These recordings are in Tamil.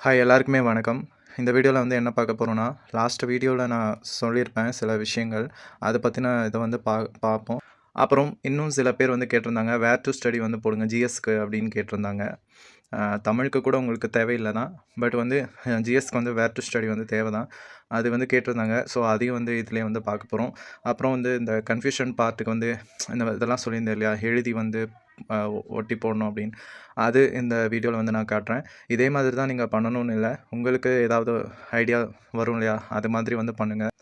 ஹாய் எல்லாருக்குமே வணக்கம். இந்த வீடியோவில் வந்து என்ன பார்க்க போகிறோன்னா, லாஸ்ட் வீடியோவில் நான் சொல்லியிருப்பேன் சில விஷயங்கள். அதை பற்றின இதை வந்து பார்ப்போம். அப்புறம் இன்னும் சில பேர் வந்து கேட்டிருந்தாங்க, வேர் டு ஸ்டடி வந்து போடுங்க ஜிஎஸ்க்கு அப்படின்னு கேட்டிருந்தாங்க. தமிழுக்கு கூட உங்களுக்கு தேவையில்லை தான். பட் வந்து ஜிஎஸ்க்கு வந்து வேர் டு ஸ்டடி வந்து தேவை தான். அது வந்து கேட்டிருந்தாங்க. ஸோ அதையும் வந்து இதிலே வந்து பார்க்க போகிறோம். அப்புறம் வந்து இந்த கன்ஃபியூஷன் பார்ட்டுக்கு வந்து இதெல்லாம் சொல்லியிருந்தேன் இல்லையா, எழுதி வந்து ஒட்டி போடணும் அப்படின்னு. அது இந்த வீடியோவில் வந்து நான் காட்டுறேன். இதே மாதிரி தான் நீங்கள் பண்ணணும்னு இல்லை. உங்களுக்கு ஏதாவது ஐடியா வரும் இல்லையா, அது மாதிரி வந்து பண்ணுங்கள்.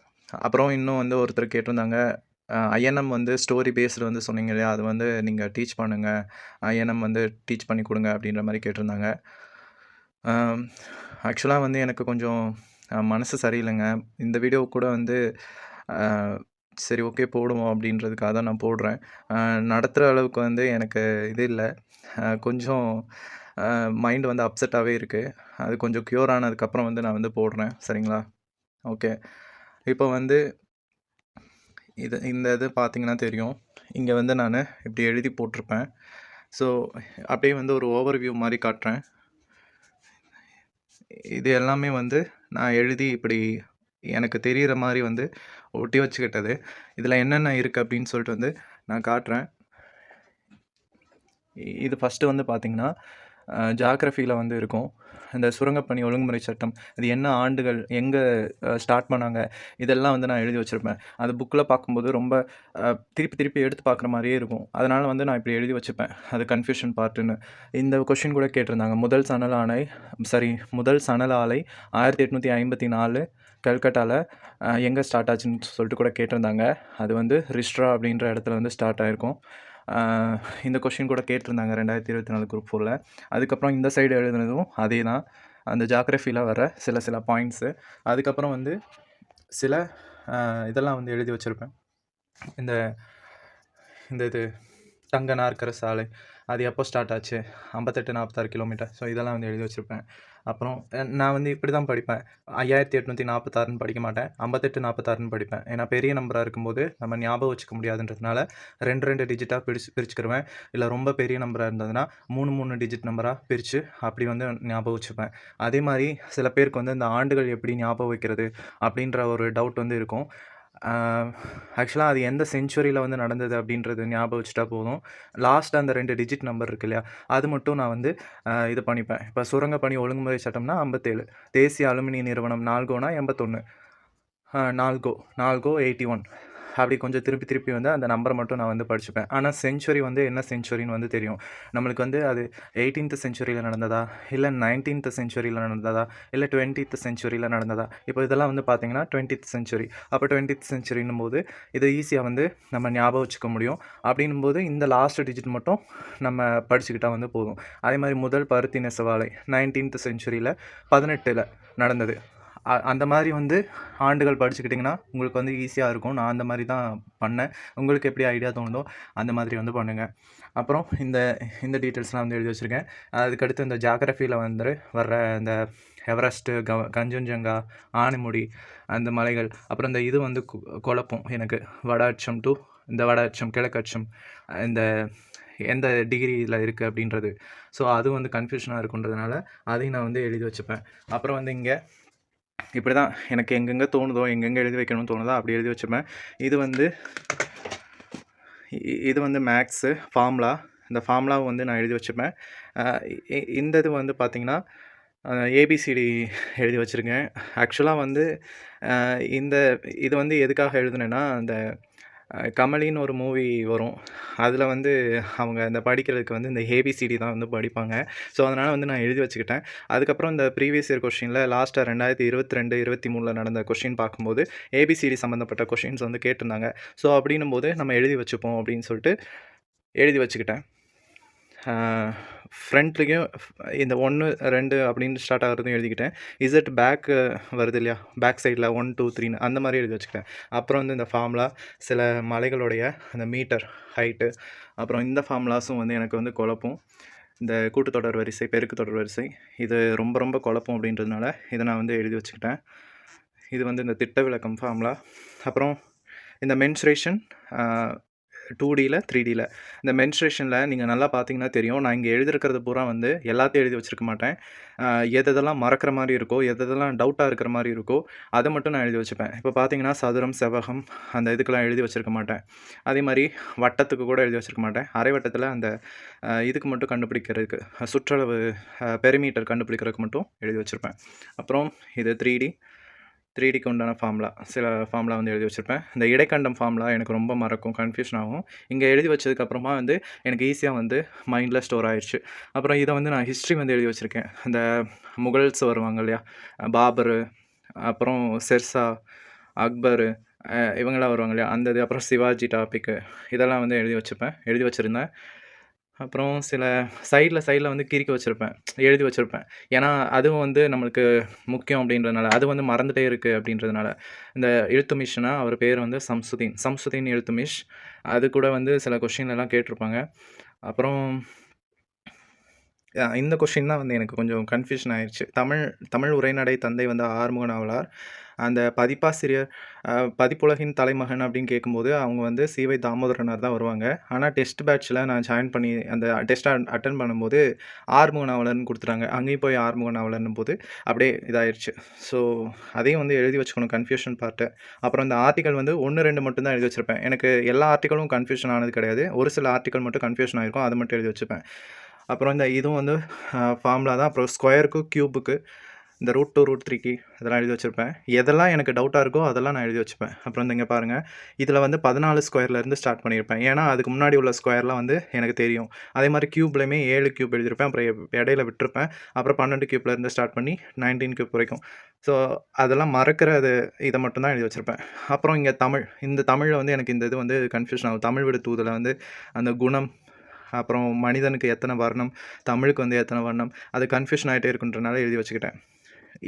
அப்புறம் இன்னும் வந்து ஒருத்தர் கேட்டிருந்தாங்க, ஐஎன்எம் வந்து ஸ்டோரி பேஸ்டு வந்து சொன்னீங்க இல்லையா, அது வந்து நீங்கள் டீச் பண்ணுங்கள், ஐஎன்எம் வந்து டீச் பண்ணி கொடுங்க அப்படின்ற மாதிரி கேட்டிருந்தாங்க. ஆக்சுவலாக வந்து எனக்கு கொஞ்சம் மனசு சரியில்லைங்க. இந்த வீடியோ கூட வந்து சரி ஓகே போடுவோம் அப்படின்றதுக்காக தான் நான் போடுறேன். நடத்துகிற அளவுக்கு வந்து எனக்கு இது இல்லை. கொஞ்சம் மைண்ட் வந்து அப்செட்டாகவே இருக்குது. அது கொஞ்சம் க்யூர் ஆனதுக்கப்புறம் வந்து நான் வந்து போடுறேன். சரிங்களா? ஓகே. இப்போ வந்து இந்த இது பார்த்தீங்கன்னா தெரியும். இங்கே வந்து நான் இப்படி எழுதி போட்டிருப்பேன். ஸோ அப்படியே வந்து ஒரு ஓவர்வியூ மாதிரி காட்டுறேன். இது எல்லாமே வந்து நான் எழுதி இப்படி எனக்கு தெரிகிற மாதிரி வந்து ஒட்டி வச்சுக்கிட்டது. இதில் என்னென்ன இருக்குது அப்படின்னு சொல்லிட்டு வந்து நான் காட்டுறேன். இது ஃபஸ்ட்டு வந்து பார்த்திங்கன்னா, ஜியாகிரஃபியில் வந்து இருக்கும். இந்த சுரங்கப்பணி ஒழுங்குமுறை சட்டம், அது என்ன ஆண்டுகள், எங்கே ஸ்டார்ட் பண்ணாங்க, இதெல்லாம் வந்து நான் எழுதி வச்சுருப்பேன். அது புக்கில் பார்க்கும்போது ரொம்ப திருப்பி திருப்பி எடுத்து பார்க்குற மாதிரியே இருக்கும். அதனால் வந்து நான் இப்படி எழுதி வச்சுப்பேன். அது கன்ஃபியூஷன் பார்ட்டுன்னு. இந்த கொஷின் கூட கேட்டிருந்தாங்க. முதல் சணல் ஆலை 1854 கல்கட்டாவில் எங்கே ஸ்டார்ட் ஆச்சுன்னு சொல்லிட்டு கூட கேட்டிருந்தாங்க. அது வந்து ரிஸ்ட்ரா அப்படின்ற இடத்துல வந்து ஸ்டார்ட் ஆகிருக்கும். இந்த கொஷின் கூட கேட்டிருந்தாங்க 2024 குரூப் 4ல். அதுக்கப்புறம் இந்த சைடு எழுதுனதும் அதே தான். அந்த ஜியாகிரஃபியில் வர சில பாயிண்ட்ஸு. அதுக்கப்புறம் வந்து சில இதெல்லாம் வந்து எழுதி வச்சுருப்பேன். இந்த இது தங்க நாற்கர சாலை அது எப்போ ஸ்டார்ட் ஆச்சு, 58-46 கிலோமீட்டர். ஸோ இதெல்லாம் வந்து எழுதி வச்சுருப்பேன். அப்புறம் நான் வந்து இப்படி தான் படிப்பேன். 5846ன்னு படிக்க மாட்டேன், 5846ன்னு படிப்பேன். ஏன்னா பெரிய நம்பராக இருக்கும்போது நம்ம ஞாபகம் வச்சுக்க முடியாதுன்றதுனால 2 டிஜிட்டாக பிரிச்சுக்கிருவேன். இல்லை ரொம்ப பெரிய நம்பராக இருந்ததுன்னா 3 டிஜிட் நம்பராக பிரித்து அப்படி வந்து ஞாபகம் வச்சுப்பேன். அதே மாதிரி சில பேருக்கு வந்து இந்த ஆண்டுகள் எப்படி ஞாபகம் வைக்கிறது அப்படின்ற ஒரு டவுட் வந்து இருக்கும். ஆக்சுவலாக அது எந்த செஞ்சுரியில் வந்து நடந்தது அப்படின்றது ஞாபகம் வச்சுட்டா போதும். லாஸ்ட் அந்த 2 டிஜிட் நம்பர் இருக்கு இல்லையா, அது மட்டும் நான் வந்து இது பண்ணிப்பேன். இப்போ சுரங்கப்பணி ஒழுங்குமுறை சட்டம்னா 57, தேசிய அலுமினிய நிறுவனம் நால்கோனா 81, நால்கோ 81. அப்படி கொஞ்சம் திருப்பி வந்து அந்த நம்பரை மட்டும் நான் வந்து படிச்சுப்பேன். ஆனால் செஞ்சுரி வந்து என்ன செஞ்சுரின்னு வந்து தெரியும் நம்மளுக்கு. வந்து அது 18th செஞ்சுரியில் நடந்ததா, இல்லை 19th செஞ்சுரியில் நடந்ததா, இல்லை 20th செஞ்சுரியில் நடந்ததா. இப்போ இதெல்லாம் வந்து பார்த்திங்கன்னா 20th செஞ்சுரி. அப்போ 20th செஞ்சுரின்னும் போது இதை ஈஸியாக வந்து நம்ம ஞாபகம் வச்சுக்க முடியும். அப்படின்னும் போது இந்த லாஸ்ட் டிஜிட் மட்டும் நம்ம படிச்சுக்கிட்டால் வந்து போதும். அதே மாதிரி முதல் பருத்தி நெசவாலை 19th செஞ்சுரியில் 18ல் நடந்தது. அந்த மாதிரி வந்து ஆண்டுகள் படிச்சுக்கிட்டிங்கன்னா உங்களுக்கு வந்து ஈஸியாக இருக்கும். நான் அந்த மாதிரி தான் பண்ணேன். உங்களுக்கு எப்படி ஐடியா தோணுதோ அந்த மாதிரி வந்து பண்ணுங்கள். அப்புறம் இந்த டீட்டெயில்ஸ்லாம் வந்து எழுதி வச்சுருக்கேன். அதுக்கடுத்து இந்த ஜியாகிரஃபியில் வந்து வர்ற இந்த எவரெஸ்ட்டு, கஞ்சன்ஜங்கா, ஆனைமுடி, அந்த மலைகள். அப்புறம் இந்த இது வந்து குழப்பம் எனக்கு, வட அச்சம் டு இந்த வட அச்சம், கிழக்கு அச்சம், இந்த எந்த டிகிரியில் இருக்குது அப்படின்றது. ஸோ அது வந்து கன்ஃபியூஷனாக இருக்குன்றதுனால அதையும் நான் வந்து எழுதி வச்சுப்பேன். அப்புறம் வந்து இங்கே இப்படி தான் எனக்கு எங்கெங்கே தோணுதோ, எங்கெங்கே எழுதி வைக்கணும்னு தோணுதோ அப்படி எழுதி வச்சுப்பேன். இது வந்து மேக்ஸு ஃபார்முலா. இந்த ஃபார்முலாவை வந்து நான் எழுதி வச்சுப்பேன். இந்த இது வந்து பார்த்திங்கன்னா ஏபிசிடி எழுதி வச்சுருக்கேன். ஆக்சுவலாக வந்து இது வந்து எதுக்காக எழுதுனேன்னா, அந்த கமலின்னு ஒரு மூவி வரும். அதில் வந்து அவங்க இந்த படிக்கிறதுக்கு வந்து இந்த ஏபிசிடி தான் வந்து படிப்பாங்க. ஸோ அதனால் வந்து நான் எழுதி வச்சுக்கிட்டேன். அதுக்கப்புறம் இந்த ப்ரீவியஸ் இயர் கொஷினில் லாஸ்ட்டாக 2022, 23ல் நடந்த கொஷின் பார்க்கும்போது ஏபிசிடி சம்மந்தப்பட்ட கொஷின்ஸ் வந்து கேட்டிருந்தாங்க. ஸோ அப்படின்னும் போது நம்ம எழுதி வச்சுப்போம் அப்படின்னு சொல்லிட்டு எழுதி வச்சுக்கிட்டேன். ஃப்ரண்ட்லேயும் இந்த 1, 2 அப்படின்னு ஸ்டார்ட் ஆகிறதும் எழுதிக்கிட்டேன். இசட் பேக் வருது இல்லையா, பேக் சைடில் 1, 2, 3ன்னு அந்த மாதிரி எழுதி வச்சுக்கிட்டேன். அப்புறம் வந்து இந்த ஃபார்முலா, சில மலைகளுடைய அந்த மீட்டர் ஹைட்டு, அப்புறம் இந்த ஃபார்முலாஸும் வந்து எனக்கு வந்து குழப்பம். இந்த கூட்டுத்தொடர் வரிசை, பெருக்கு தொடர் வரிசை, இது ரொம்ப குழப்பம் அப்படின்றதுனால இதை நான் வந்து எழுதி வச்சுக்கிட்டேன். இது வந்து இந்த திட்ட விளக்கம் ஃபார்முலா. அப்புறம் இந்த மென்சுரேஷன், 2Dல 3Dல. இந்த மென்ஸ்ட்ரேஷனில் நீங்கள் நல்லா பார்த்தீங்கன்னா தெரியும். நான் இங்கே எழுதியிருக்கிறது பூரா வந்து எல்லாத்தையும் எழுதி வச்சிருக்க மாட்டேன். எதெல்லாம் மறக்கிற மாதிரி இருக்கோ, எதெல்லாம் டவுட்டாக இருக்கிற மாதிரி இருக்கோ, அதை மட்டும் நான் எழுதி வச்சுப்பேன். இப்போ பார்த்தீங்கன்னா சதுரம், செவ்வகம் அந்த இதுக்கெல்லாம் எழுதி வச்சிருக்க மாட்டேன். அதே மாதிரி வட்டத்துக்கு கூட எழுதி வச்சிருக்க மாட்டேன். அரை வட்டத்தில் அந்த இதுக்கு மட்டும் கண்டுபிடிக்கிறதுக்கு சுற்றளவு பெரிமீட்டர் கண்டுபிடிக்கிறதுக்கு மட்டும் எழுதி வச்சுருப்பேன். அப்புறம் இது 3Dக்கு உண்டான ஃபார்முலா, சில ஃபார்முலா வந்து எழுதி வச்சுருப்பேன். இந்த இடைக்கண்டம் ஃபார்முலா எனக்கு ரொம்ப மறக்கும், கன்ஃபியூஷன் ஆகும். இங்கே எழுதி வச்சதுக்கப்புறமா வந்து எனக்கு ஈஸியாக வந்து மைண்டில் ஸ்டோர் ஆயிடுச்சு. அப்புறம் இதை வந்து நான் ஹிஸ்ட்ரி வந்து எழுதி வச்சுருக்கேன். இந்த முகல்ஸ் வருவாங்க இல்லையா, பாபர், அப்புறம் ஷெர்ஷா, அக்பர், இவங்களாம் வருவாங்க இல்லையா, அந்த இது, அப்புறம் சிவாஜி டாப்பிக்கு, இதெல்லாம் வந்து எழுதி வச்சுருந்தேன். அப்புறம் சில சைடில் வந்து கிறுக்கி வச்சுருப்பேன், எழுதி வச்சுருப்பேன். ஏன்னா அதுவும் வந்து நம்மளுக்கு முக்கியம் அப்படின்றதுனால, அது வந்து மறந்துகிட்டே இருக்குது அப்படின்றதுனால. இந்த இல்துட்மிஷ்னா அவர் பேர் வந்து சம்சுதீன் இல்துட்மிஷ். அது கூட வந்து சில கொஷின்லாம் கேட்டிருப்பாங்க. அப்புறம் இந்த கொஷின் தான் வந்து எனக்கு கொஞ்சம் கன்ஃபியூஷன் ஆயிடுச்சு. தமிழ் உரைநடை தந்தை வந்து ஆறுமுக நாவலார். அந்த பதிப்பாசிரியர் பதிப்புலகின் தலைமகன் அப்படின்னு கேட்கும்போது அவங்க வந்து சி.வை. தாமோதரனார் தான் வருவாங்க. ஆனால் டெஸ்ட் பேட்ச்சில் நான் ஜாயின் பண்ணி அந்த டெஸ்ட்டை அட்டென்ட் பண்ணும்போது ஆறுமுக நாவலர்னு கொடுத்துட்டாங்க. அங்கேயும் போய் ஆறுமுக நாவலர்னும் போது அப்படியே இதாகிடுச்சு. ஸோ அதையும் வந்து எழுதி வச்சுக்கணும், கன்ஃபியூஷன் பார்ட்டு. அப்புறம் இந்த ஆர்டிக்கல் வந்து 1, 2 மட்டும் தான் எழுதி வச்சுருப்பேன். எனக்கு எல்லா ஆர்டிக்கலும் கன்ஃபியூஷன் ஆனது கிடையாது. ஒரு சில ஆர்டிக்கல் மட்டும் கன்ஃபியூஷன் ஆகிருக்கும், அதை மட்டும் எழுதி வச்சுப்பேன். அப்புறம் இந்த இதுவும் வந்து ஃபார்முலா தான். அப்புறம் ஸ்கொயருக்கு, க்யூபுக்கு, இந்த ரூட் 2, ரூட் 3க்கு இதெல்லாம் எழுதி வச்சுருப்பேன். எதெல்லாம் எனக்கு டவுட்டாக இருக்கோ அதெல்லாம் நான் எழுதி வச்சுப்பேன். அப்புறம் இங்கே பாருங்கள், இதில் வந்து 14 ஸ்கொயர்லேருந்து ஸ்டார்ட் பண்ணியிருப்பேன். ஏன்னா அதுக்கு முன்னாடி உள்ள ஸ்கொயர்லாம் வந்து எனக்கு தெரியும். அதே மாதிரி க்யூப்லேயுமே 7 க்யூப் எழுதியிருப்பேன். அப்புறம் இடையில விட்டுருப்பேன். அப்புறம் 12 க்யூப்லேருந்து ஸ்டார்ட் பண்ணி 19 க்யூப் வரைக்கும். ஸோ அதெல்லாம் மறக்கிறது, இதை மட்டும் தான் எழுதி வச்சுருப்பேன். அப்புறம் இங்கே இந்த தமிழில் வந்து எனக்கு இந்த இது வந்து கன்ஃபியூஷன் ஆகும். தமிழ் விடு தூதில் வந்து அந்த குணம், அப்புறம் மனிதனுக்கு எத்தனை வர்ணம், தமிழுக்கு வந்து எத்தனை வர்ணம், அது கன்ஃபியூஷன் ஆகிட்டே இருக்குன்றனால எழுதி வச்சுக்கிட்டேன்.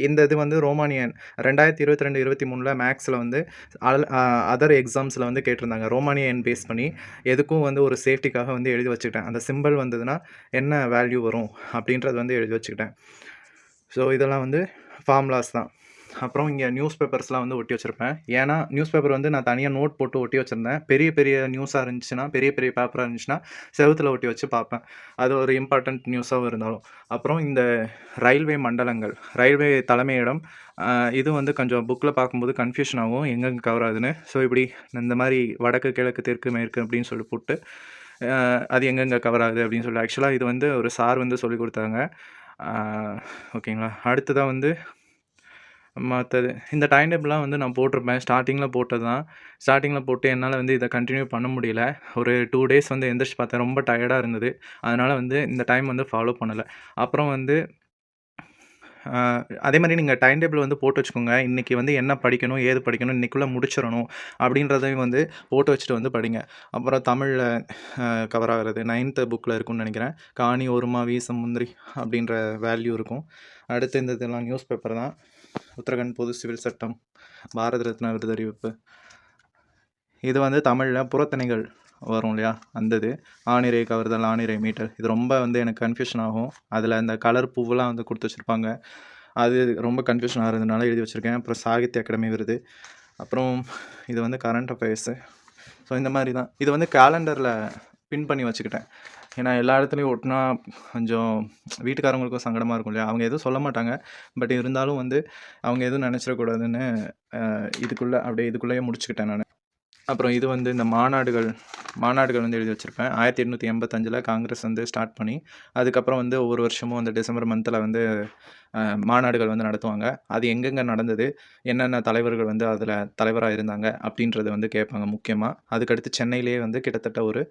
இந்த இது வந்து ரோமானியன் 2022, 23 மேக்ஸில் வந்து அதர் எக்ஸாம்ஸில் வந்து கேட்டிருந்தாங்க. ரோமானியன் பேஸ் பண்ணி எதுக்கும் வந்து ஒரு சேஃப்டிக்காக வந்து எழுதி வச்சுக்கிட்டேன். அந்த சிம்பிள் வந்ததுன்னா என்ன வேல்யூ வரும் அப்படின்றது வந்து எழுதி வச்சுக்கிட்டேன். ஸோ இதெல்லாம் வந்து ஃபார்முலாஸ் தான். அப்புறம் இங்கே நியூஸ் பேப்பர்ஸ்லாம் வந்து ஒட்டி வச்சுருப்பேன். ஏன்னா நியூஸ் பேப்பர் வந்து நான் தனியாக நோட் போட்டு ஒட்டி வச்சுருந்தேன். பெரிய நியூஸாக இருந்துச்சுன்னா, பெரிய பேப்பராக இருந்துச்சுன்னா செவுத்தில் ஒட்டி வச்சு பார்ப்பேன், அது ஒரு இம்பார்ட்டண்ட் நியூஸாகவும் இருந்தாலும். அப்புறம் இந்த ரயில்வே மண்டலங்கள், ரயில்வே தலைமையிடம், இது வந்து கொஞ்சம் புக்கில் பார்க்கும்போது கன்ஃபியூஷன் ஆகும், எங்கெங்கே கவர் ஆகுதுன்னு. ஸோ இப்படி இந்த மாதிரி வடக்கு, கிழக்கு, தெற்கு, மேற்கு அப்படின்னு சொல்லி போட்டு அது எங்கெங்கே கவர் ஆகுது அப்படின்னு சொல்லி, ஆக்சுவலாக இது வந்து ஒரு சார் வந்து சொல்லிக் கொடுத்தாங்க. ஓகேங்களா. அடுத்ததாக வந்து மற்றது இந்த டைம் டேபிள்லாம் வந்து நான் போட்டிருப்பேன். ஸ்டார்டிங்கில் போட்டது தான். ஸ்டார்டிங்கில் போட்டு என்னால் வந்து இதை கண்டினியூ பண்ண முடியல. ஒரு 2 டேஸ் வந்து எந்திரிச்சு பார்த்தேன், ரொம்ப டயர்டாக இருந்தது. அதனால் வந்து இந்த டைம் வந்து ஃபாலோ பண்ணலை. அப்புறம் வந்து அதே மாதிரி நீங்கள் டைம் டேபிள் வந்து போட்டு வச்சுக்கோங்க. இன்றைக்கி வந்து என்ன படிக்கணும், ஏது படிக்கணும், இன்றைக்குள்ளே முடிச்சிடணும் அப்படின்றதையும் வந்து போட்டு வச்சுட்டு வந்து படிங்க. அப்புறம் தமிழில் கவர் ஆகிறது 9th புக்கில் இருக்கும்னு நினைக்கிறேன். காணி, ஒருமா, வீசம், முந்திரி அப்படின்ற வேல்யூ இருக்கும். அடுத்து இந்த இதெல்லாம் நியூஸ் பேப்பர் தான். உத்தரகண்ட் பொது சிவில் சட்டம், பாரத ரத்னா விருது அறிவிப்பு. இது வந்து தமிழில் புறத்தணைகள் வரும் இல்லையா, அந்த இது ஆணிரை கவர்தல், ஆணிரை மீட்டல். இது ரொம்ப வந்து எனக்கு கன்ஃபியூஷன் ஆகும். அதில் அந்த கலர் பூவெல்லாம் வந்து கொடுத்து வச்சுருப்பாங்க. அது ரொம்ப கன்ஃபியூஷன் ஆகிறதுனால எழுதி வச்சுருக்கேன். அப்புறம் சாகித்ய அகாடமி விருது. அப்புறம் இது வந்து கரண்ட் அஃபேர்ஸு. ஸோ இந்த மாதிரி தான். இது வந்து கேலண்டரில் பின் பண்ணி வச்சுக்கிட்டேன். ஏன்னா எல்லா இடத்துலையும் ஒட்டினா கொஞ்சம் வீட்டுக்காரங்களுக்கும் சங்கடமாக இருக்கும் இல்லையா, அவங்க எதுவும் சொல்ல மாட்டாங்க. பட் இருந்தாலும் வந்து அவங்க எதுவும் நினச்சிடக்கூடாதுன்னு இதுக்குள்ளேயே முடிச்சுக்கிட்டேன் நான். அப்புறம் இது வந்து இந்த மாநாடுகள் வந்து எழுதி வச்சுருப்பேன். 1885 காங்கிரஸ் வந்து ஸ்டார்ட் பண்ணி, அதுக்கப்புறம் வந்து ஒவ்வொரு வருஷமும் அந்த டிசம்பர் மந்தில் வந்து மாநாடுகள் வந்து நடத்துவாங்க. அது எங்கெங்கே நடந்தது, என்னென்ன தலைவர்கள் வந்து அதில் தலைவராக இருந்தாங்க அப்படின்றத வந்து கேட்பாங்க முக்கியமாக. அதுக்கடுத்து சென்னையிலேயே வந்து கிட்டத்தட்ட ஒரு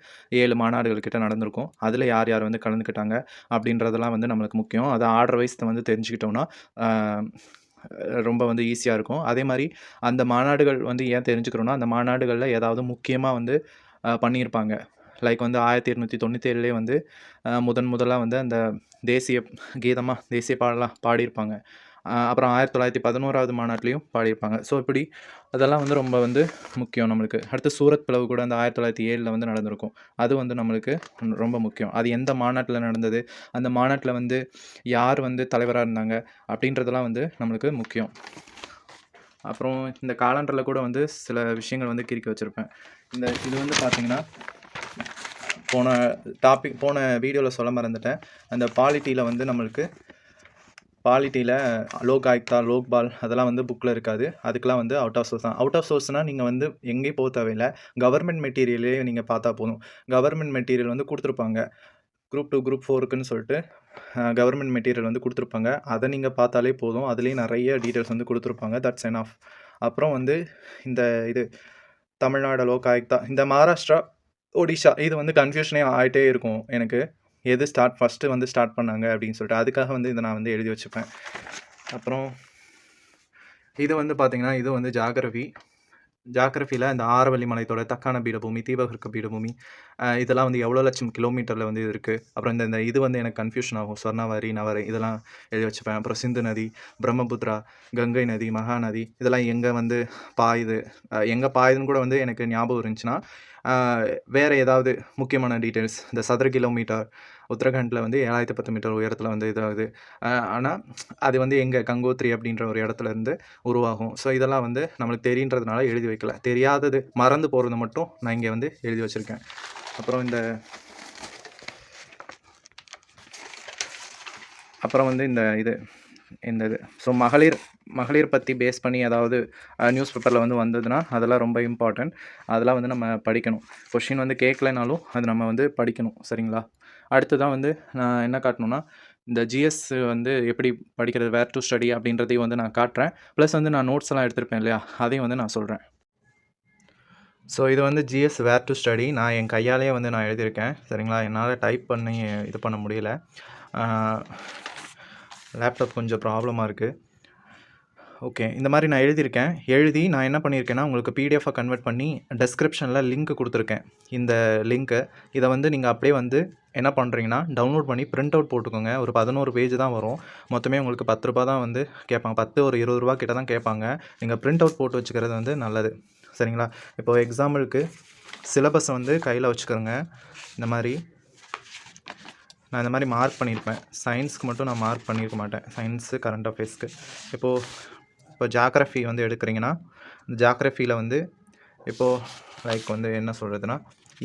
7 மாநாடுகள் கிட்ட நடந்திருக்கும். அதில் யார் யார் வந்து கலந்துக்கிட்டாங்க அப்படின்றதெல்லாம் வந்து நம்மளுக்கு முக்கியம். அதை ஆர்டர் வைஸ் வந்து தெரிஞ்சுக்கிட்டோன்னா ரொம்ப வந்து ஈஸியாக இருக்கும். அதே மாதிரி அந்த மாநாடுகள் வந்து ஏன் தெரிஞ்சுக்கிறோன்னா, அந்த மாநாடுகளில் ஏதாவது முக்கியமாக வந்து பண்ணியிருப்பாங்க. லைக் வந்து 1897 வந்து முதலாக வந்து அந்த தேசிய கீதமாக, தேசிய பாடலாம் பாடியிருப்பாங்க. அப்புறம் 1911வது மாநாட்டிலையும் பாடியிருப்பாங்க. ஸோ இப்படி அதெல்லாம் வந்து ரொம்ப வந்து முக்கியம் நம்மளுக்கு. அடுத்து சூரத் பிளவு கூட அந்த 1907 வந்து நடந்திருக்கும். அது வந்து நம்மளுக்கு ரொம்ப முக்கியம். அது எந்த மாநாட்டில் நடந்தது, அந்த மாநாட்டில் வந்து யார் வந்து தலைவராக இருந்தாங்க அப்படின்றதெல்லாம் வந்து நம்மளுக்கு முக்கியம். அப்புறம் இந்த காலண்டரில் கூட வந்து சில விஷயங்கள் வந்து கிறுக்கி வச்சுருப்பேன். இது வந்து பார்த்திங்கன்னா போன வீடியோவில் சொல்ல மறந்துட்டேன். அந்த பாலிட்டியில் வந்து நம்மளுக்கு பாலிட்டியில் லோக் ஆயுக்தா, லோக்பால் அதெல்லாம் வந்து புக்கில் இருக்காது. அதுக்கெலாம் வந்து அவுட் ஆஃப் சோர்ஸ் தான். அவுட் ஆஃப் சோர்ஸ்னால் நீங்கள் வந்து எங்கேயும் போக தேவையில்லை. கவர்மெண்ட் மெட்டீரியலே நீங்கள் பார்த்தா போதும். கவர்மெண்ட் மெட்டீரியல் வந்து கொடுத்துருப்பாங்க. குரூப் 2 குரூப் 4க்குன்னு சொல்லிட்டு கவர்மெண்ட் மெட்டீரியல் வந்து கொடுத்துருப்பாங்க. அதை நீங்கள் பார்த்தாலே போதும். அதுலேயும் நிறைய டீட்டெயில்ஸ் வந்து கொடுத்துருப்பாங்க. That's enough. அப்புறம் வந்து இந்த இது தமிழ்நாடு லோக் ஆயுக்தா, இந்த மகாராஷ்டிரா, ஒடிஷா இது வந்து கன்ஃபியூஷனே ஆகிட்டே இருக்கும் எனக்கு. எது ஃபஸ்ட்டு வந்து ஸ்டார்ட் பண்ணாங்க அப்படின்னு சொல்லிட்டு. அதுக்காக வந்து இதை நான் வந்து எழுதி வச்சுப்பேன். அப்புறம் இது வந்து பார்த்திங்கன்னா, இது வந்து ஜாகிரஃபியில் இந்த ஆரவல்லி மலைத்தொடர், தக்கான பீடபூமி, தீபகற்ப பீடபூமி, இதெல்லாம் வந்து எவ்வளோ லட்சம் கிலோமீட்டரில் வந்து இருக்குது. அப்புறம் இந்த இது வந்து எனக்கு கன்ஃபியூஷன் ஆகும். சொர்ணவாரி, நவரை இதெல்லாம் எழுதி வச்சுப்பேன். அப்புறம் சிந்து நதி, பிரம்மபுத்திரா, கங்கை நதி, மகாநதி இதெல்லாம் எங்கே வந்து பாயுது, எங்கே பாயுதுன்னு கூட வந்து எனக்கு ஞாபகம் இருந்துச்சுன்னா, வேறு ஏதாவது முக்கியமான டீட்டெயில்ஸ், இந்த சதுர கிலோமீட்டர் உத்தரகாண்டில் வந்து 7010 மீட்டர் உயரத்தில் வந்து இதாகுது. ஆனால் அது வந்து எங்கே கங்கோத்ரி அப்படின்ற ஒரு இடத்துல இருந்து உருவாகும். ஸோ இதெல்லாம் வந்து நம்மளுக்கு தெரியுன்றதுனால எழுதி வைக்கல. தெரியாதது மறந்து போகிறது மட்டும் நான் இங்கே வந்து எழுதி வச்சுருக்கேன். அப்புறம் வந்து இந்த இது ஸோ மகளிர் பற்றி பேஸ் பண்ணி ஏதாவது நியூஸ் பேப்பரில் வந்து வந்ததுன்னா அதெல்லாம் ரொம்ப இம்பார்ட்டண்ட். அதெல்லாம் வந்து நம்ம படிக்கணும். கொஷின் வந்து கேட்கலனாலும் அது நம்ம வந்து படிக்கணும். சரிங்களா? அடுத்து தான் வந்து நான் என்ன காட்டணுன்னா, இந்த ஜிஎஸ் வந்து எப்படி படிக்கிறது, வேர் டு ஸ்டடி அப்படின்றதையும் வந்து நான் காட்டுறேன். ப்ளஸ் வந்து நான் நோட்ஸ் எல்லாம் எடுத்திருப்பேன் இல்லையா, அதையும் வந்து நான் சொல்கிறேன். ஸோ இது வந்து ஜிஎஸ் வேர் டு ஸ்டடி. நான் என் கையாலேயே வந்து நான் எழுதியிருக்கேன். சரிங்களா? என்னால் டைப் பண்ணி இது பண்ண முடியல. லேப்டாப் கொஞ்சம் ப்ராப்ளமாக இருக்குது. ஓகே, இந்த மாதிரி நான் எழுதி நான் என்ன பண்ணியிருக்கேன்னா, உங்களுக்கு பிடிஎஃபாக கன்வெர்ட் பண்ணி டெஸ்கிரிப்ஷனில் லிங்க் கொடுத்துருக்கேன். இந்த லிங்க்கை இதை வந்து நீங்கள் அப்படியே வந்து என்ன பண்ணுறீங்கன்னா, டவுன்லோட் பண்ணி பிரிண்ட் அவுட் போட்டுக்கோங்க. ஒரு 11 பேஜ் தான் வரும். மொத்தமே உங்களுக்கு 10 ரூபா தான் வந்து கேட்பாங்க. 10 ஒரு 20 ரூபா கிட்ட தான் கேட்பாங்க. நீங்கள் பிரிண்ட் அவுட் போட்டு வச்சுக்கிறது வந்து நல்லது. சரிங்களா? இப்போது எக்ஸாம்பிளுக்கு சிலபஸை வந்து கையில் வச்சுக்கிறோங்க. நான் இந்த மாதிரி மார்க் பண்ணியிருப்பேன். சயின்ஸ்க்கு மட்டும் நான் மார்க் பண்ணியிருக்க மாட்டேன். சயின்ஸு, கரண்ட் அஃபேர்ஸ்க்கு. இப்போ ஜாகிரஃபி வந்து எடுக்கிறீங்கன்னா, இந்த ஜாகிரஃபியில் வந்து இப்போது லைக் வந்து என்ன சொல்கிறதுனா,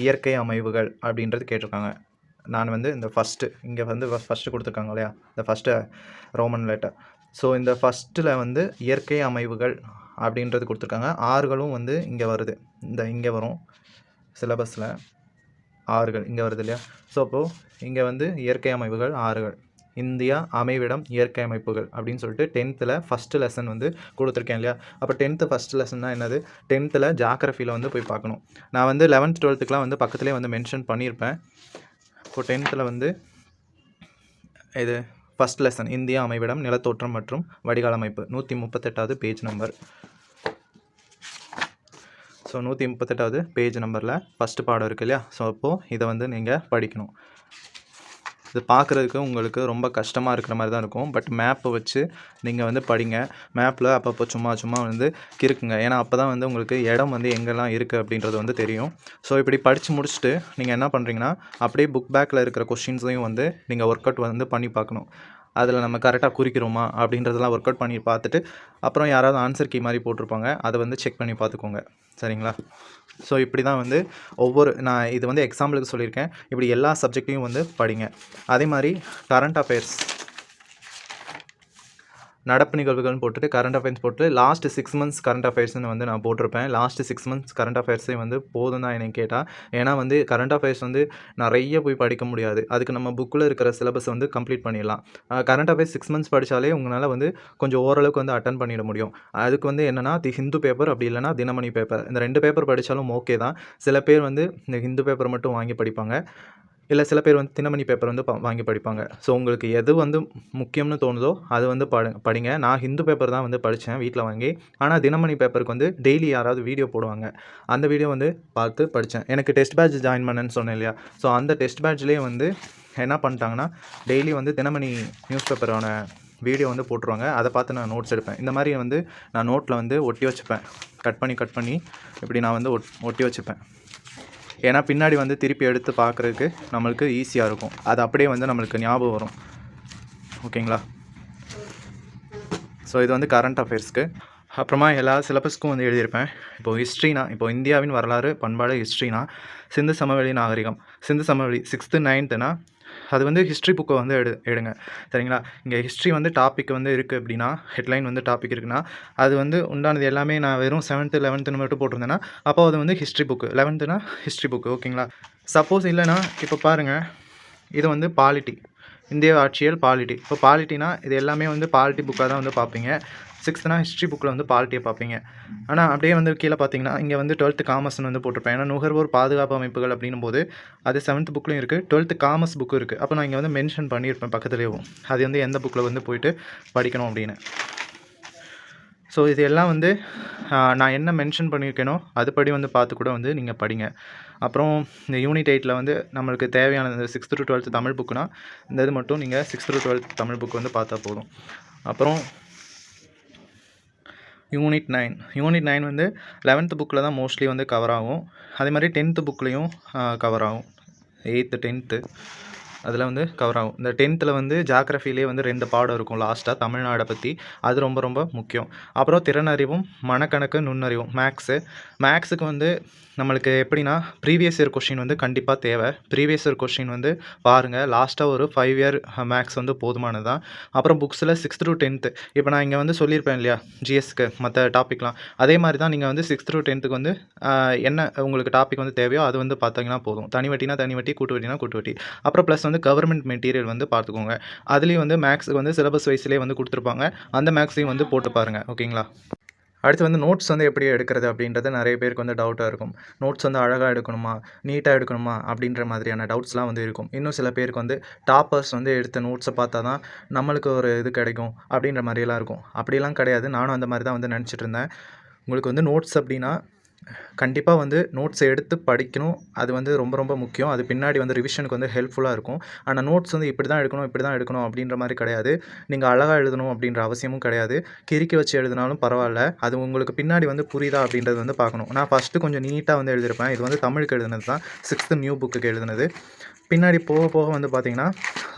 இயற்கை அமைவுகள் அப்படின்றது கேட்டிருக்காங்க. நான் வந்து இந்த இங்கே வந்து ஃபஸ்ட்டு கொடுத்துருக்காங்க இல்லையா, இந்த ஃபஸ்ட்டு ரோமன் லெட்டர். ஸோ இந்த ஃபஸ்ட்டில் வந்து இயற்கை அமைவுகள் அப்படின்றது கொடுத்துருக்காங்க. ஆறுகளும் வந்து இங்கே வருது. இங்கே வரும் சிலபஸில் ஆறுகள் இங்கே வருது இல்லையா. ஸோ அப்போது இங்கே வந்து இயற்கை அமைவுகள், ஆறுகள், இந்தியா அமைவிடம், இயற்கை அமைப்புகள் அப்படின்னு சொல்லிட்டு 10th ஃபஸ்ட்டு லெசன் வந்து கொடுத்துருக்கேன் இல்லையா. அப்போ 10th ஃபஸ்ட்டு லெசன்னா என்னது, 10th ஜாகிரஃபியில் வந்து போய் பார்க்கணும். நான் வந்து 11th 12th வந்து பக்கத்துலேயே வந்து மென்ஷன் பண்ணியிருப்பேன். இப்போ 10th வந்து இது ஃபஸ்ட் லெசன் இந்தியா அமைவிடம், நிலத்தோற்றம் மற்றும் வடிகால் அமைப்பு, 138வது பேஜ் நம்பர். ஸோ 138வது பேஜ் நம்பரில் ஃபஸ்ட்டு பாடம் இருக்குது இல்லையா. ஸோ அப்போது இதை வந்து நீங்கள் படிக்கணும். இது பார்க்குறதுக்கு உங்களுக்கு ரொம்ப கஷ்டமாக இருக்கிற மாதிரி தான் இருக்கும். பட் மேப்பை வச்சு நீங்கள் வந்து படிங்க. மேப்பில் அப்பப்போ சும்மா வந்து கிறுக்குங்க. ஏன்னா அப்போ தான் வந்து உங்களுக்கு இடம் வந்து எங்கெல்லாம் இருக்குது அப்படின்றது வந்து தெரியும். ஸோ இப்படி படித்து முடிச்சுட்டு நீங்கள் என்ன பண்ணுறீங்கன்னா, அப்படியே புக் பேக்கில் இருக்கிற கொஷின்ஸையும் வந்து நீங்கள் ஒர்க் அவுட் வந்து பண்ணி பார்க்கணும். அதில் நம்ம கரெக்டாக குறிக்கிறோமா அப்படின்றதெல்லாம் ஒர்க் அவுட் பண்ணி பார்த்துட்டு, அப்புறம் யாராவது ஆன்சர் கீ மாதிரி போட்டிருப்பாங்க, அதை வந்து செக் பண்ணி பார்த்துக்கோங்க. சரிங்களா? ஸோ இப்படி தான் வந்து நான் இது வந்து எக்ஸாம்பிளுக்கு சொல்லியிருக்கேன். இப்படி எல்லா சப்ஜெக்டையும் வந்து படிங்க. அதே மாதிரி கரண்ட் அஃபேர்ஸ், நடப்பு நிகழ்வுகள்னு போட்டுட்டு கரண்ட் அஃபேர்ஸ் போட்டு லாஸ்ட் 6 months கரண்ட் அஃபேர்ஸ்னு வந்து நான் போட்டிருப்பேன். லாஸ்ட் 6 months கரண்ட் அஃபேர்ஸே வந்து போதும் தான் என்னை கேட்டால். ஏன்னா வந்து கரண்ட் அஃபேர்ஸ் வந்து நிறைய போய் படிக்க முடியாது. அதுக்கு நம்ம புக்கில் இருக்கிற சிலபஸ் வந்து கம்ப்ளீட் பண்ணிடலாம். கரண்ட் அஃபேர்ஸ் 6 months படித்தாலே உங்களால் வந்து கொஞ்சம் ஓரளவுக்கு வந்து அட்டன் பண்ணிட முடியும். அதுக்கு வந்து என்னென்னா தி ஹிந்து பேப்பர், அப்படி இல்லைனா தினமணி பேப்பர், இந்த 2 பேப்பர் படித்தாலும் ஓகே தான். சில பேர் வந்து இந்த ஹிந்து பேப்பர் மட்டும் வாங்கி படிப்பாங்க. இல்லை சில பேர் வந்து தினமணி பேப்பர் வந்து வாங்கி படிப்பாங்க. ஸோ உங்களுக்கு எது வந்து முக்கியம்னு தோணுதோ அது வந்து படிங்க. நான் ஹிந்து பேப்பர் தான் வந்து படித்தேன் வீட்டில் வாங்கி. ஆனால் தினமணி பேப்பருக்கு வந்து டெய்லி யாராவது வீடியோ போடுவாங்க, அந்த வீடியோ வந்து பார்த்து படித்தேன். எனக்கு டெஸ்ட் பேட்ச் ஜாயின் பண்ணேன்னு சொன்னேன் இல்லையா. ஸோ அந்த டெஸ்ட் பேட்ச்லேயே வந்து என்ன பண்ணிட்டாங்கன்னா, டெய்லி வந்து தினமணி நியூஸ் பேப்பரான வீடியோ வந்து போட்டுருவாங்க. அதை பார்த்து நான் நோட்ஸ் எடுப்பேன். இந்த மாதிரி வந்து நான் நோட்டில் வந்து ஒட்டி வச்சுப்பேன். கட் பண்ணி இப்படி நான் வந்து ஒட்டி வச்சுப்பேன். ஏன்னா பின்னாடி வந்து திருப்பி எடுத்து பார்க்குறதுக்கு நம்மளுக்கு ஈஸியாக இருக்கும். அது அப்படியே வந்து நம்மளுக்கு ஞாபகம் வரும். ஓகேங்களா? ஸோ இது வந்து கரண்ட் அஃபேர்ஸ்க்கு. அப்புறமா எல்லா சிலபஸ்க்கும் வந்து எழுதியிருப்பேன். இப்போது ஹிஸ்ட்ரினா, இப்போது இந்தியாவின் வரலாறு, பண்பாடு, ஹிஸ்ட்ரினா சிந்து சமவெளி நாகரிகம், சிந்து சமவெளி 6th 9thனா அது வந்து ஹிஸ்ட்ரி புக்கை வந்து எடுங்க. சரிங்களா? இங்கே ஹிஸ்ட்ரி வந்து டாபிக் வந்து இருக்குது அப்படின்னா, ஹெட்லைன் வந்து டாபிக் இருக்குன்னா, அது வந்து உண்டானது எல்லாமே நான் வெறும் 7th 11th மட்டும் போட்டிருந்தேன்னா, அப்போ அது வந்து ஹிஸ்ட்ரி புக்கு. 11த்னா ஹிஸ்ட்ரி புக்கு. ஓகேங்களா? சப்போஸ் இல்லைனா இப்போ பாருங்கள், இது வந்து பாலிட்டி, இந்திய ஆட்சியல் பாலிட்டி. இப்போ பாலிட்டினா இது எல்லாமே வந்து பாலிட்டி புக்காக தான் வந்து பார்ப்பீங்க. 6th ஹிஸ்ட்ரி புக்கில் வந்து பாலிட்டியை பார்ப்பீங்க. ஆனால் அப்படியே வந்து கீழே பார்த்தீங்கன்னா இங்கே வந்து 12th காமர்ஸ்னு வந்து போட்டிருப்பேன். ஏன்னா நுகர்வோர் பாதுகாப்பு அமைப்புகள் அப்படின்னும் போது அது 7th புக்லையும் இருக்குது, 12th காமர்ஸ் புக்கும் இருக்குது. அப்போ நான் இங்கே வந்து மென்ஷன் பண்ணியிருப்பேன் பக்கத்துலேயும், அது வந்து எந்த புக்கில் வந்து போயிட்டு படிக்கணும் அப்படின்னு. ஸோ இது எல்லாம் வந்து நான் என்ன மென்ஷன் பண்ணியிருக்கேனோ அதுபடி வந்து பார்த்து கூட வந்து நீங்கள் படிங்க. அப்புறம் இந்த யூனிட் 8ல் வந்து நம்மளுக்கு தேவையான இந்த 6th to 12th தமிழ் புக்குனா இந்த இது மட்டும் நீங்கள் 6th to 12th Tamil book வந்து பார்த்தா போதும். அப்புறம் யூனிட் 9 வந்து 11th புக்கில் தான் மோஸ்ட்லி வந்து கவர் ஆகும். அதே மாதிரி 10th புக்லேயும் கவர் ஆகும். 8th 10th அதில் வந்து கவர் ஆகும். இந்த 10th வந்து ஜாகிரஃபிலே வந்து 2 பாடம் இருக்கும் லாஸ்ட்டாக தமிழ்நாடை பற்றி. அது ரொம்ப ரொம்ப முக்கியம். அப்புறம் திறனறிவும் மனக்கணக்கு நுண்ணறிவும் மேக்ஸுக்கு வந்து நம்மளுக்கு எப்படின்னா ப்ரீவியஸ் இயர் கொஷின் வந்து கண்டிப்பாக தேவை. ப்ரீவியஸ் இயர் கொஷின் வந்து பாருங்கள். லாஸ்ட்டாக ஒரு 5 இயர் மேக்ஸ் வந்து போதுமானது தான். அப்புறம் புக்ஸில் 6th to 10th இப்போ நான் இங்கே வந்து சொல்லியிருப்பேன் இல்லையா ஜிஎஸ்க்கு மற்ற டாப்பிக்லாம், அதே மாதிரி தான் நீங்கள் வந்து 6th to 10th வந்து என்ன உங்களுக்கு டாபிக் வந்து தேவையோ அது வந்து பார்த்தீங்கன்னா போதும். தனி வட்டினா தனி வட்டி, கூட்டு வட்டினா கூட்டு வட்டி. அப்புறம் ப்ளஸ் வந்து கவர்மெண்ட் மெட்டீரியல் வந்து பார்த்துக்கோங்க. அதுலேயும் வந்து மேக்ஸுக்கு வந்து சிலபஸ் வைஸ்லேயே வந்து கொடுத்துருப்பாங்க. அந்த மேக்ஸையும் வந்து போட்டு பாருங்கள். ஓகேங்களா? அடுத்து வந்து நோட்ஸ் வந்து எப்படி எடுக்கிறது அப்படின்றது நிறைய பேருக்கு வந்து டவுட்டாக இருக்கும். நோட்ஸ் வந்து அழகாக எடுக்கணுமா, நீட்டாக எடுக்கணுமா அப்படின்ற மாதிரியான டவுட்ஸ்லாம் வந்து இருக்கும். இன்னும் சில பேருக்கு வந்து டாப்பர்ஸ் வந்து எடுத்த நோட்ஸை பார்த்தா தான் நம்மளுக்கு ஒரு இது கிடைக்கும் அப்படின்ற மாதிரியெல்லாம் இருக்கும். அப்படிலாம் கிடையாது. நானும் அந்த மாதிரி தான் வந்து நினச்சிட்டு இருந்தேன். உங்களுக்கு வந்து நோட்ஸ் அப்படின்னா கண்டிப்பாக வந்து நோட்ஸை எடுத்து படிக்கணும். அது வந்து ரொம்ப ரொம்ப முக்கியம். அது பின்னாடி வந்து ரிவிஷனுக்கு வந்து ஹெல்ப்ஃபுல்லாக இருக்கும். ஆனால் நோட்ஸ் வந்து இப்படி தான் எடுக்கணும் அப்படின்ற மாதிரி கிடையாது. நீங்கள் அழகாக எழுதணும் அப்படின்ற அவசியமும் கிடையாது. கிறுக்கி வச்சு எழுதினாலும் பரவாயில்ல. அது உங்களுக்கு பின்னாடி வந்து புரியுதா அப்படின்றது வந்து பார்க்கணும். நான் ஃபஸ்ட்டு கொஞ்சம் நீட்டாக வந்து எழுதியிருப்பேன். இது வந்து தமிழுக்கு எழுதுனது தான், 6th நியூ புக்குக்கு எழுதுனது. பின்னாடி போக போக வந்து பார்த்திங்கன்னா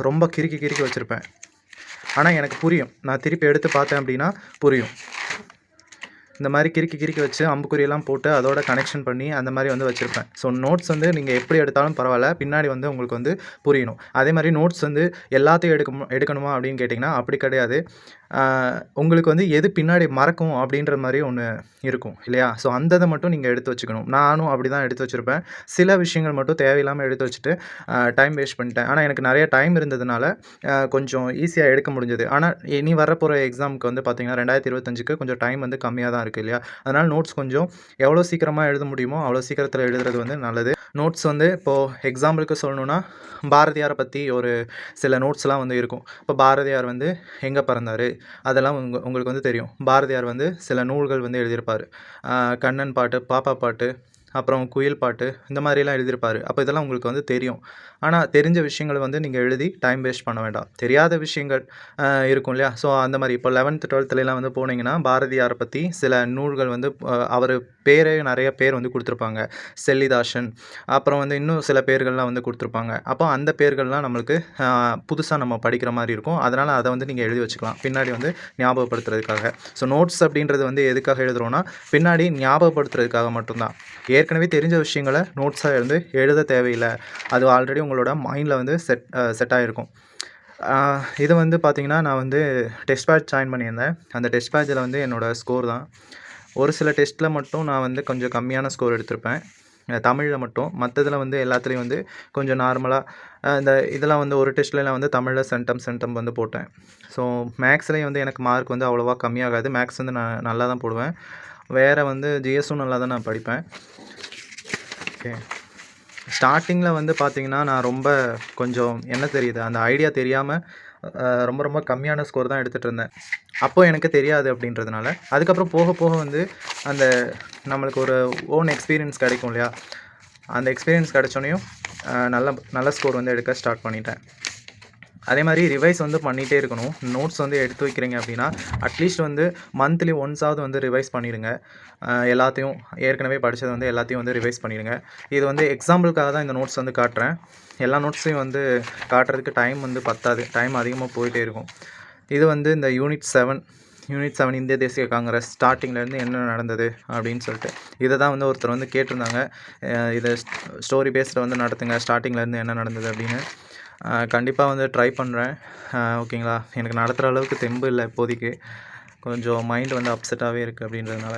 ரொம்ப கிறுக்கி வச்சுருப்பேன். ஆனால் எனக்கு புரியும். நான் திருப்பி எடுத்து பார்த்தேன் அப்படின்னா புரியும். இந்த மாதிரி கிறுக்கி வச்சு அம்புக்குறியெல்லாம் போட்டு அதோட கனெக்ஷன் பண்ணி அந்த மாதிரி வந்து வச்சுருப்பேன். ஸோ நோட்ஸ் வந்து நீங்கள் எப்படி எடுத்தாலும் பரவாயில்ல, பின்னாடி வந்து உங்களுக்கு வந்து புரியணும். அதே மாதிரி நோட்ஸ் வந்து எல்லாத்தையும் எடுக்கணுமா அப்படின்னு கேட்டிங்கன்னா அப்படி கிடையாது. உங்களுக்கு வந்து எது பின்னாடி மறக்கும் அப்படின்ற மாதிரி ஒன்று இருக்கும் இல்லையா? ஸோ அந்த இதை மட்டும் நீங்கள் எடுத்து வச்சுக்கணும். நானும் அப்படி தான் எடுத்து வச்சுருப்பேன். சில விஷயங்கள் மட்டும் தேவையில்லாமல் எடுத்து வச்சுட்டு டைம் வேஸ்ட் பண்ணிட்டேன். ஆனால் எனக்கு நிறைய டைம் இருந்ததுனால கொஞ்சம் ஈஸியாக எடுக்க முடிஞ்சது. ஆனால் இனி வரப்போகிற எக்ஸாமுக்கு வந்து பார்த்திங்கன்னா 2025க்கு கொஞ்சம் டைம் வந்து கம்மியாக தான் இருக்குது இல்லையா? அதனால் நோட்ஸ் கொஞ்சம் எவ்வளோ சீக்கிரமாக எழுத முடியுமோ அவ்வளோ சீக்கிரத்தில் எழுதுறது வந்து நல்லது. நோட்ஸ் வந்து இப்போது எக்ஸாம்பிளுக்கு சொல்லணுன்னா பாரதியாரை பற்றி ஒரு சில நோட்ஸ்லாம் வந்து இருக்கும். இப்போ பாரதியார் வந்து எங்கே பிறந்தார் அதெல்லாம் உங்களுக்கு வந்து தெரியும். பாரதியார் வந்து சில நூல்கள் வந்து எழுதியிருப்பார். கண்ணன் பாட்டு, பாப்பா பாட்டு, அப்புறம் குயில் பாட்டு, இந்த மாதிரிலாம் எழுதியிருப்பார். அப்போ இதெல்லாம் உங்களுக்கு வந்து தெரியும். ஆனால் தெரிஞ்ச விஷயங்களை வந்து நீங்கள் எழுதி டைம் வேஸ்ட் பண்ண வேண்டாம். தெரியாத விஷயங்கள் இருக்கும் இல்லையா? ஸோ அந்த மாதிரி இப்போ 11th 12thலாம் வந்து போனீங்கன்னா பாரதியாரை பற்றி சில நூல்கள் வந்து அவர் பேரே நிறைய பேர் வந்து கொடுத்துருப்பாங்க. செல்லிதாசன், அப்புறம் வந்து இன்னும் சில பேர்கள்லாம் வந்து கொடுத்துருப்பாங்க. அப்போ அந்த பேர்கள்லாம் நம்மளுக்கு புதுசாக நம்ம படிக்கிற மாதிரி இருக்கும். அதனால் அதை வந்து நீங்கள் எழுதி வச்சுக்கலாம் பின்னாடி வந்து ஞாபகப்படுத்துறதுக்காக. ஸோ நோட்ஸ் அப்படின்றது வந்து எதுக்காக எழுதுகிறோன்னா பின்னாடி ஞாபகப்படுத்துறதுக்காக மட்டும்தான். ஏற்கனவே தெரிஞ்ச விஷயங்களை நோட்ஸாக எழுத தேவையில்லை. அது ஆல்ரெடி உங்களோட மைண்டில் வந்து செட் ஆகிருக்கும். இது வந்து பார்த்திங்கன்னா நான் வந்து டெஸ்ட் பேட்ச் ஜாயின் பண்ணியிருந்தேன். அந்த டெஸ்ட் பேட்சில் வந்து என்னோடய ஸ்கோர் தான். ஒரு சில டெஸ்ட்டில் மட்டும் நான் வந்து கொஞ்சம் கம்மியான ஸ்கோர் எடுத்திருப்பேன் தமிழில் மட்டும். மற்றதில் வந்து எல்லாத்துலேயும் வந்து கொஞ்சம் நார்மலாக இந்த இதெல்லாம் வந்து ஒரு டெஸ்ட்லாம் வந்து தமிழில் சென்டம் வந்து போட்டேன். ஸோ மேக்ஸ்லேயும் வந்து எனக்கு மார்க் வந்து அவ்வளோவா கம்மியாகாது. மேக்ஸ் வந்து நான் நல்லா தான் போடுவேன். வேறு வந்து ஜிஎஸும் நல்லா தான் நான் படிப்பேன். ஓகே, ஸ்டார்டிங்கில் வந்து பார்த்திங்கன்னா நான் ரொம்ப கொஞ்சம் என்ன தெரியுது அந்த ஐடியா தெரியாமல் ரொம்ப ரொம்ப கம்மியான ஸ்கோர் தான் எடுத்துகிட்டு இருந்தேன். அப்போது எனக்கு தெரியாது அப்படின்றதுனால. அதுக்கப்புறம் போக போக வந்து அந்த நம்மளுக்கு ஒரு ஓன் எக்ஸ்பீரியன்ஸ் கிடைக்கும் இல்லையா? அந்த எக்ஸ்பீரியன்ஸ் கிடைச்சோன்னையும் நல்ல ஸ்கோர் வந்து எடுக்க ஸ்டார்ட் பண்ணிட்டேன். அதே மாதிரி ரிவைஸ் வந்து பண்ணிகிட்டே இருக்கணும். நோட்ஸ் வந்து எடுத்து வைக்கிறீங்க அப்படின்னா அட்லீஸ்ட் வந்து மந்த்லி ஒன்ஸாவது வந்து ரிவைஸ் பண்ணிடுங்க. எல்லாத்தையும் ஏற்கனவே படித்தது வந்து எல்லாத்தையும் வந்து ரிவைஸ் பண்ணிடுங்க. இது வந்து எக்ஸாம்பிளுக்காக தான் இந்த நோட்ஸ் வந்து காட்டுறேன். எல்லா நோட்ஸையும் வந்து காட்டுறதுக்கு டைம் வந்து பத்தாது. டைம் அதிகமாக போயிட்டே இருக்கும். இது வந்து இந்த யூனிட் 7 யூனிட் 7 இந்திய தேசிய காங்கிரஸ் ஸ்டார்டிங்லேருந்து என்ன நடந்தது அப்படின்னு சொல்லிட்டு இதை தான் வந்து ஒருத்தர் வந்து கேட்டிருந்தாங்க. இதை ஸ்டோரி பேஸில் வந்து நடத்துங்க, ஸ்டார்டிங்லேருந்து என்ன நடந்தது அப்படின்னு. கண்டிப்பாக வந்து ட்ரை பண்ணுறேன். ஓகேங்களா, எனக்கு நடத்துகிற அளவுக்கு தெம்பு இல்லை இப்போதைக்கு, கொஞ்சம் மைண்ட் வந்து அப்செட்டாகவே இருக்குது. அப்படின்றதுனால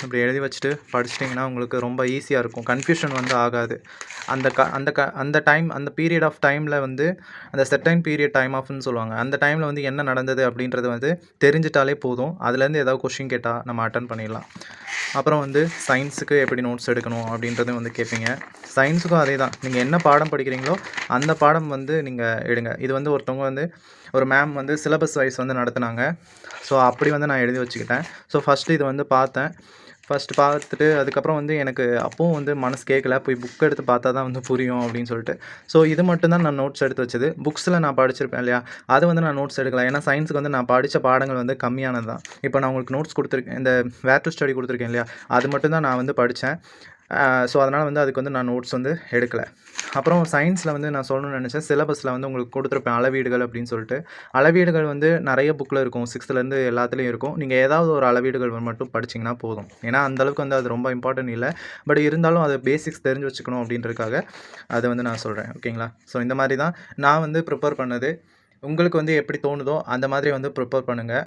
இப்படி எழுதி வச்சுட்டு படிச்சிட்டிங்கன்னா உங்களுக்கு ரொம்ப ஈஸியாக இருக்கும், கன்ஃபியூஷன் வந்து ஆகாது. அந்த டைம், அந்த பீரியட் ஆஃப் டைமில் வந்து அந்த செர்டைன் பீரியட் டைம் ஆஃப்னு சொல்லுவாங்க. அந்த டைமில் வந்து என்ன நடந்தது அப்படின்றது வந்து தெரிஞ்சிட்டாலே போதும். அதுலேருந்து ஏதாவது கொஷின் கேட்டால் நம்ம அட்டன் பண்ணிடலாம். அப்புறம் வந்து சயின்ஸுக்கு எப்படி நோட்ஸ் எடுக்கணும் அப்படின்றதும் வந்து கேட்பீங்க. சயின்ஸுக்கும் அதே தான், நீங்கள் என்ன பாடம் படிக்கிறீங்களோ அந்த பாடம் வந்து நீங்கள் எடுங்க. இது வந்து ஒருத்தவங்க வந்து ஒரு மேம் வந்து சிலபஸ் வைஸ் வந்து நடத்துனாங்க. ஸோ அப்படி வந்து நான் எழுதி வச்சுக்கிட்டேன். ஸோ ஃபஸ்ட்டு இது வந்து பார்த்தேன். ஃபஸ்ட்டு பார்த்துட்டு அதுக்கப்புறம் வந்து எனக்கு அப்பவும் வந்து மனசு கேட்கல, போய் புக் எடுத்து பார்த்தா தான் வந்து புரியும் அப்படின்னு சொல்லிட்டு. ஸோ இது மட்டும் தான் நான் நோட்ஸ் எடுத்து வச்சது. புக்ஸில் நான் படிச்சிருப்பேன் இல்லையா, அது வந்து நான் நோட்ஸ் எடுக்கல. ஏன்னா சயின்ஸுக்கு வந்து நான் படித்த பாடங்கள் வந்து கம்மியானது தான். இப்போ நான் உங்களுக்கு நோட்ஸ் கொடுத்துருக்கேன், இந்த வேர் டு ஸ்டடி கொடுத்துருக்கேன் இல்லையா, அது மட்டும் தான் நான் வந்து படித்தேன். ஸோ அதனால் வந்து அதுக்கு வந்து நான் நோட்ஸ் வந்து எடுக்கலை. அப்புறம் சயின்ஸில் வந்து நான் சொல்லணும்னு நினச்சேன், சிலபஸில் வந்து உங்களுக்கு கொடுத்துருப்பேன் அளவீடுகள் அப்படின்னு சொல்லிட்டு. அளவீடுகள் வந்து நிறைய புக்கில் இருக்கும், 6th எல்லாத்துலேயும் இருக்கும். நீங்கள் ஏதாவது ஒரு அளவீடுகள் மட்டும் படிச்சிங்கன்னா போதும். ஏன்னா அந்தளவுக்கு வந்து அது ரொம்ப இம்பார்ட்டன்ட் இல்லை. பட் இருந்தாலும் அது பேசிக்ஸ் தெரிஞ்சு வச்சுக்கணும் அப்படின்றதுக்காக அதை வந்து நான் சொல்கிறேன். ஓகேங்களா, ஸோ இந்த மாதிரி தான் நான் வந்து ப்ரிப்பேர் பண்ணது. உங்களுக்கு வந்து எப்படி தோணுதோ அந்த மாதிரி வந்து ப்ரிப்பேர் பண்ணுங்கள்.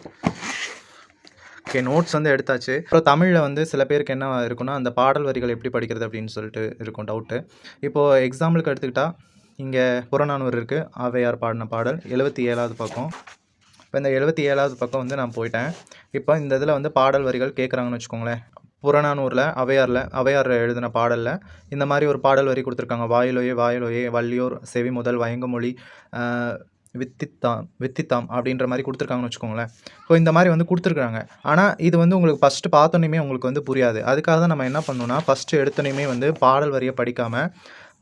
ஓகே, நோட்ஸ் வந்து எடுத்தாச்சு. அப்புறம் தமிழில் வந்து சில பேருக்கு என்ன இருக்குன்னா, அந்த பாடல் வரிகள் எப்படி படிக்கிறது அப்படின்னு சொல்லிட்டு இருக்கும் டவுட்டு. இப்போது எக்ஸாம்பிளுக்கு எடுத்துக்கிட்டால் இங்கே புறநானூறு இருக்குது, ஔவையார் பாடின பாடல் 77வது பக்கம். இப்போ இந்த 77வது பக்கம் வந்து நான் போயிட்டேன். இப்போ இந்த இதில் வந்து பாடல் வரிகள் கேட்குறாங்கன்னு வச்சுக்கோங்களேன். புறநானூரில் ஔவையார் எழுதின பாடலில் இந்த மாதிரி ஒரு பாடல் வரி கொடுத்துருக்காங்க. வாயிலோயே வாயிலோயே வள்ளியோர் செவி முதல் வயங்குமொழி வித்தித்தாம் அப்படின்ற மாதிரி கொடுத்துருக்காங்கன்னு வச்சுக்கோங்களேன். ஸோ இந்த மாதிரி வந்து கொடுத்துருக்காங்க. ஆனால் இது வந்து உங்களுக்கு ஃபஸ்ட்டு பார்த்தோன்னே உங்களுக்கு வந்து புரியாது. அதுக்காக தான் நம்ம என்ன பண்ணணும்னா, ஃபஸ்ட்டு எடுத்தோன்னே வந்து பாடல் வரியை படிக்காமல்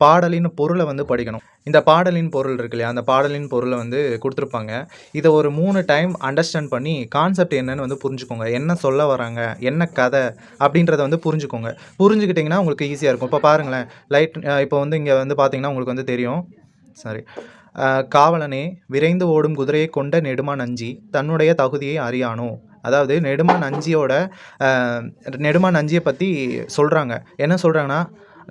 பாடலின் பொருளை வந்து படிக்கணும். இந்த பாடலின் பொருள் இருக்கு இல்லையா, அந்த பாடலின் பொருளை வந்து கொடுத்துருப்பாங்க. இதை ஒரு 3 டைம் அண்டர்ஸ்டாண்ட் பண்ணி கான்செப்ட் என்னன்னு வந்து புரிஞ்சுக்கோங்க. என்ன சொல்ல வராங்க, என்ன கதை அப்படின்றத வந்து புரிஞ்சுக்கோங்க. புரிஞ்சுக்கிட்டிங்கன்னா உங்களுக்கு ஈஸியாக இருக்கும். இப்போ பாருங்களேன், இப்போ வந்து இங்கே வந்து பார்த்தீங்கன்னா உங்களுக்கு வந்து தெரியும். காவலனே, விரைந்து ஓடும் குதிரையை கொண்ட நெடுமான் அஞ்சி தன்னுடைய தகுதியை அறியானோ. அதாவது நெடுமான் அஞ்சியை பற்றி சொல்கிறாங்க. என்ன சொல்கிறாங்கன்னா,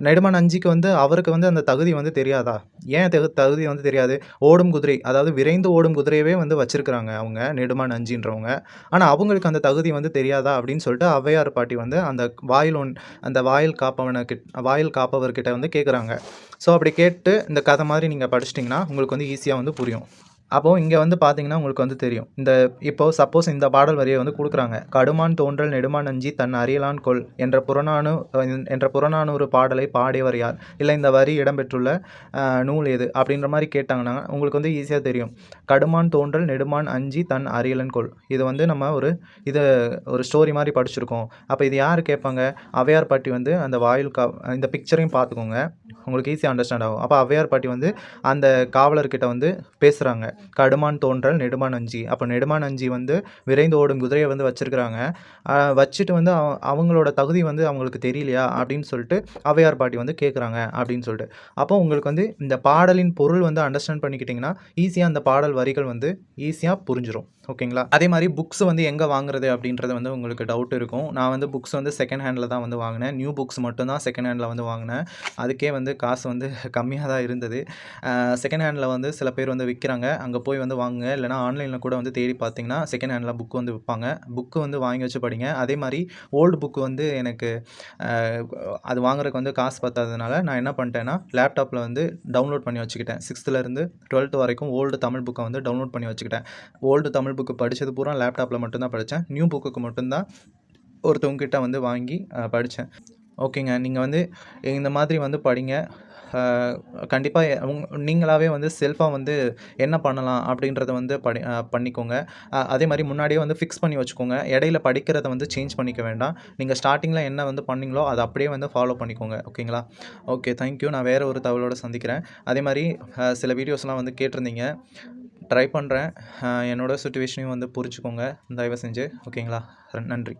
நெடுமான் அஞ்சிக்கு வந்து அவருக்கு வந்து அந்த தகுதி வந்து தெரியாதா? ஏன் தகுதி வந்து தெரியாது? ஓடும் குதிரை, அதாவது விரைந்து ஓடும் குதிரையவே வந்து வச்சுருக்குறாங்க அவங்க, நெடுமான் அஞ்சின்றவங்க. ஆனால் அவங்களுக்கு அந்த தகுதி வந்து தெரியாதா அப்படின்னு சொல்லிட்டு ஔவையார் பாட்டி வந்து அந்த வாயில் காப்பவர்கிட்ட வந்து கேட்குறாங்க. ஸோ அப்படி கேட்டு இந்த கதை மாதிரி நீங்கள் படிச்சிட்டிங்கன்னா உங்களுக்கு வந்து ஈஸியாக வந்து புரியும். அப்போது இங்கே வந்து பார்த்தீங்கன்னா உங்களுக்கு வந்து தெரியும். இப்போது சப்போஸ் இந்த பாடல் வரியை வந்து கொடுக்குறாங்க. கடுமான் தோன்றல் நெடுமான் அஞ்சி தன் அறியலான் கொள் என்ற புறநானூறு பாடலை பாடியவர் யார்? இல்லை இந்த வரி இடம்பெற்றுள்ள நூல் எது? அப்படின்ற மாதிரி கேட்டாங்கன்னா உங்களுக்கு வந்து ஈஸியாக தெரியும். கடுமான் தோன்றல் நெடுமான் அஞ்சி தன் அறியலன் கொள். இது வந்து நம்ம ஒரு ஸ்டோரி மாதிரி படிச்சிருக்கோம். அப்போ இது யார் கேட்பாங்க? ஔவையார் பாட்டி வந்து அந்த இந்த பிக்சரையும் பார்த்துக்கோங்க, உங்களுக்கு ஈஸியாக அண்டர்ஸ்டாண்ட் ஆகும். அப்போ ஔவையார் பாட்டி வந்து அந்த காவலர்கிட்ட வந்து பேசுகிறாங்க. கடுமான் தோன்றல் நெடுமான் அஞ்சி. அப்போ நெடுமான் அஞ்சி வந்து விரைந்து ஓடும் குதிரையை வந்து வச்சுருக்கிறாங்க. வச்சுட்டு வந்து அவங்களோட தகுதி வந்து அவங்களுக்கு தெரியலையா அப்படின்னு சொல்லிட்டு ஔவையார் பாட்டி வந்து கேட்குறாங்க அப்படின்னு சொல்லிட்டு. அப்போ உங்களுக்கு வந்து இந்த பாடலின் பொருள் வந்து அண்டர்ஸ்டாண்ட் பண்ணிக்கிட்டிங்கன்னா ஈஸியாக அந்த பாடல் வரிகள் வந்து ஈஸியாக புரிஞ்சிடும். ஓகேங்களா, அதே மாதிரி புக்ஸ் வந்து எங்கே வாங்குறது அப்படின்றது வந்து உங்களுக்கு டவுட் இருக்கும். நான் வந்து புக்ஸ் வந்து செகண்ட் ஹேண்டில் தான் வந்து வாங்கினேன். நியூ புக்ஸ் மட்டும்தான் செகண்ட் ஹேண்டில் வந்து வாங்கினேன். அதுக்கே வந்து காசு வந்து கம்மியாக தான் இருந்தது. செகண்ட் ஹேண்டில் வந்து சில பேர் வந்து விற்கிறாங்க, அங்கே போய் வந்து வாங்குங்க. இல்லைனா ஆன்லைனில் கூட வந்து தேடி பார்த்தீங்கன்னா செகண்ட் ஹேண்டில் புக்கு வந்து விற்பாங்க. புக்கு வந்து வாங்கி வச்சு படிங்க. அதே மாதிரி ஓல்டு புக்கு வந்து எனக்கு அது வாங்குறதுக்கு வந்து காசு பத்தாததுனால நான் என்ன பண்ணிட்டேன்னா, லேப்டாப்பில் வந்து டவுன்லோட் பண்ணி வச்சுக்கிட்டேன். 6th-லேருந்து 12th வரைக்கும் ஓல்டு தமிழ் புக்கை வந்து டவுன்லோட் பண்ணி வச்சுக்கிட்டேன். ஓல்டு தமிழ் புக்கு படித்தது பூரா லேப்டாப்பில் மட்டும்தான் படித்தேன். நியூ புக்குக்கு மட்டும்தான் ஒருத்தவங்ககிட்ட வந்து வாங்கி படித்தேன். ஓகேங்க, நீங்கள் வந்து இந்த மாதிரி வந்து படிங்க. கண்டிப்பாக நீங்களாகவே வந்து செல்ஃபாக வந்து என்ன பண்ணலாம் அப்படின்றத வந்து பண்ணிக்கோங்க. அதே மாதிரி முன்னாடியே வந்து ஃபிக்ஸ் பண்ணி வச்சுக்கோங்க. இடையில படிக்கிறத வந்து சேஞ்ச் பண்ணிக்க வேண்டாம். நீங்கள் ஸ்டார்டிங்கில் என்ன வந்து பண்ணீங்களோ அதை அப்படியே வந்து ஃபாலோ பண்ணிக்கோங்க. ஓகேங்களா? Okay, thank you. நான் வேறு ஒரு தகவலோடு சந்திக்கிறேன். அதே மாதிரி சில வீடியோஸ்லாம் வந்து கேட்டிருந்தீங்க, ட்ரை பண்ணுறேன். என்னோடய சுச்சுவேஷனையும் வந்து புரிஞ்சுக்கோங்க தயவு செஞ்சு. ஓகேங்களா? நன்றி.